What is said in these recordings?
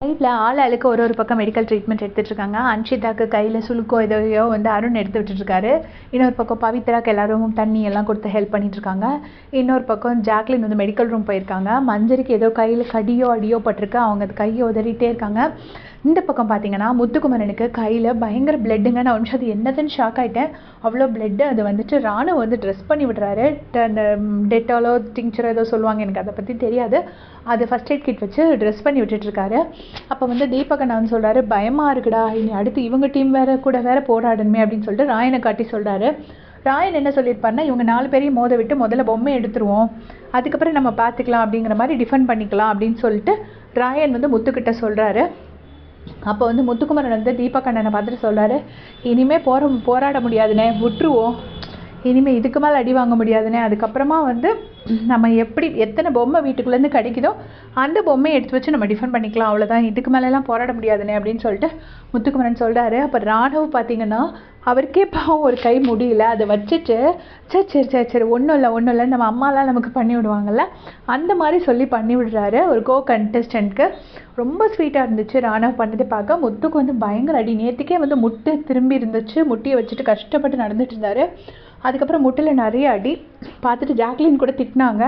லைஃப்பில் ஆளுக்கு ஒரு பக்கம் மெடிக்கல் ட்ரீட்மெண்ட் எடுத்துகிட்டு இருக்காங்க. அன்ஷிதாக்கு கையில் சுளுக்கோ எதையோ வந்து அருண் எடுத்து விட்டுட்டுருக்காரு. இன்னொரு பக்கம் பவித்ராக்கு எல்லாரும் தண்ணி எல்லாம் கொடுத்து ஹெல்ப் பண்ணிட்டுருக்காங்க. இன்னொரு பக்கம் ஜாக்லின் வந்து மெடிக்கல் ரூம் போயிருக்காங்க. மஞ்சரிக்கு ஏதோ கையில் கடியோ அடியோ பட்டிருக்கு. அவங்க அது கையை உதறிட்டே இருக்காங்க. இந்த பக்கம் பார்த்தீங்கன்னா முத்துக்குமரனுக்கு கையில் பயங்கர பிளட்டுங்க. நான் நிமிஷம் அது என்னதுன்னு ஷாக் ஆகிட்டேன். அவ்வளோ பிளட்டு. அது வந்துட்டு ராணுவ வந்து ட்ரெஸ் பண்ணி விடுறாரு. அந்த டெட்டாலோ டிங்க்சரோ ஏதோ சொல்லுவாங்க, எனக்கு அதை பற்றி தெரியாது. அது ஃபஸ்ட் எய்ட் கிட் வச்சு ட்ரெஸ் பண்ணி விட்டுட்டுருக்காரு. அப்போ வந்து தீபக் அண்ணா வந்து சொல்கிறாரு, பயமாக இருக்குடா, இனி அடுத்து இவங்க டீம் வேறு போராடணுமே அப்படின்னு சொல்லிட்டு ராயனை காட்டி சொல்கிறாரு. ராயன் என்ன சொல்லியிருப்பாருன்னா, இவங்க 4 பேரையும் மோத விட்டு முதல்ல பொம்மை எடுத்துருவோம், அதுக்கப்புறம் நம்ம பார்த்துக்கலாம் அப்படிங்கிற மாதிரி டிஃபெண்ட் பண்ணிக்கலாம் அப்படின்னு சொல்லிட்டு ராயன் வந்து முத்துக்கிட்ட சொல்கிறாரு. அப்போ வந்து முத்துக்குமரன் வந்து தீபக் அண்ணனை பார்த்துட்டு சொல்கிறாரு, இனிமேல் போராட முடியாதுண்ணே, விட்டுருவோம், இனிமேல் இதுக்கு மேலே அடி வாங்க முடியாதுண்ணே, அதுக்கப்புறமா வந்து நம்ம எப்படி எத்தனை பொம்மை வீட்டுக்குள்ளேருந்து கிடைக்குதோ அந்த பொம்மையை எடுத்து வச்சு நம்ம டிஃபெண்ட் பண்ணிக்கலாம், அவ்வளோதான், இதுக்கு மேலெலாம் போராட முடியாதுண்ணே அப்படின்னு சொல்லிட்டு முத்துக்குமரன் சொல்கிறாரு. அப்போ ராணுவ பார்த்தீங்கன்னா அவருக்கே பாவம் ஒரு கை முடியல, அதை வச்சுட்டு சரி ஒன்றும் இல்லை நம்ம அம்மாலாம் நமக்கு பண்ணி விடுவாங்கள்ல, அந்த மாதிரி சொல்லி பண்ணி விடுறாரு ஒரு கண்டெஸ்டன்ட்க்கு. ரொம்ப ஸ்வீட்டாக இருந்துச்சு ராணுவ பண்ணதை பார்க்க. முத்துக்கு வந்து பயங்கர அடி. நேற்றுக்கே வந்து முட்டை திரும்பி இருந்துச்சு, முட்டியை வச்சுட்டு கஷ்டப்பட்டு நடந்துட்டு இருந்தார். அதுக்கப்புறம் முட்டில் நிறைய அடி பார்த்துட்டு ஜாக்லின் கூட திட்டினாங்க,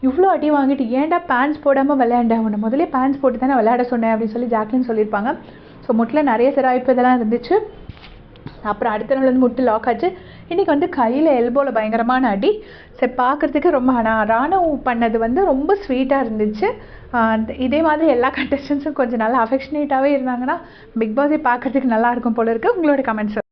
இவ்வளோ அடி வாங்கிட்டு ஏன்டா பேண்ட்ஸ் போடாமல் விளையாண்டேன், உன்னை முதலே பேண்ட்ஸ் போட்டு தானே விளையாட சொன்னேன் அப்படின்னு சொல்லி ஜாக்லின் சொல்லியிருப்பாங்க. ஸோ முட்டில் நிறைய சிராய்ப்பு இதெல்லாம் இருந்துச்சு. அப்புறம் அடுத்த நாள் வந்து முட்டு லாக் ஆச்சு. இன்றைக்கி வந்து கையில் எல்போவில் பயங்கரமான அடி. சரி, பார்க்குறதுக்கு ரொம்ப ராணுவம் பண்ணது வந்து ரொம்ப ஸ்வீட்டாக இருந்துச்சு. இதே மாதிரி எல்லா கண்டஸ்டன்ஸும் கொஞ்சம் நல்லா அஃபெக்ஷனேட்டாகவே இருந்தாங்கன்னா பிக் பாஸை பார்க்குறதுக்கு நல்லாயிருக்கும் போல இருக்குது. உங்களோட கமெண்ட்ஸ்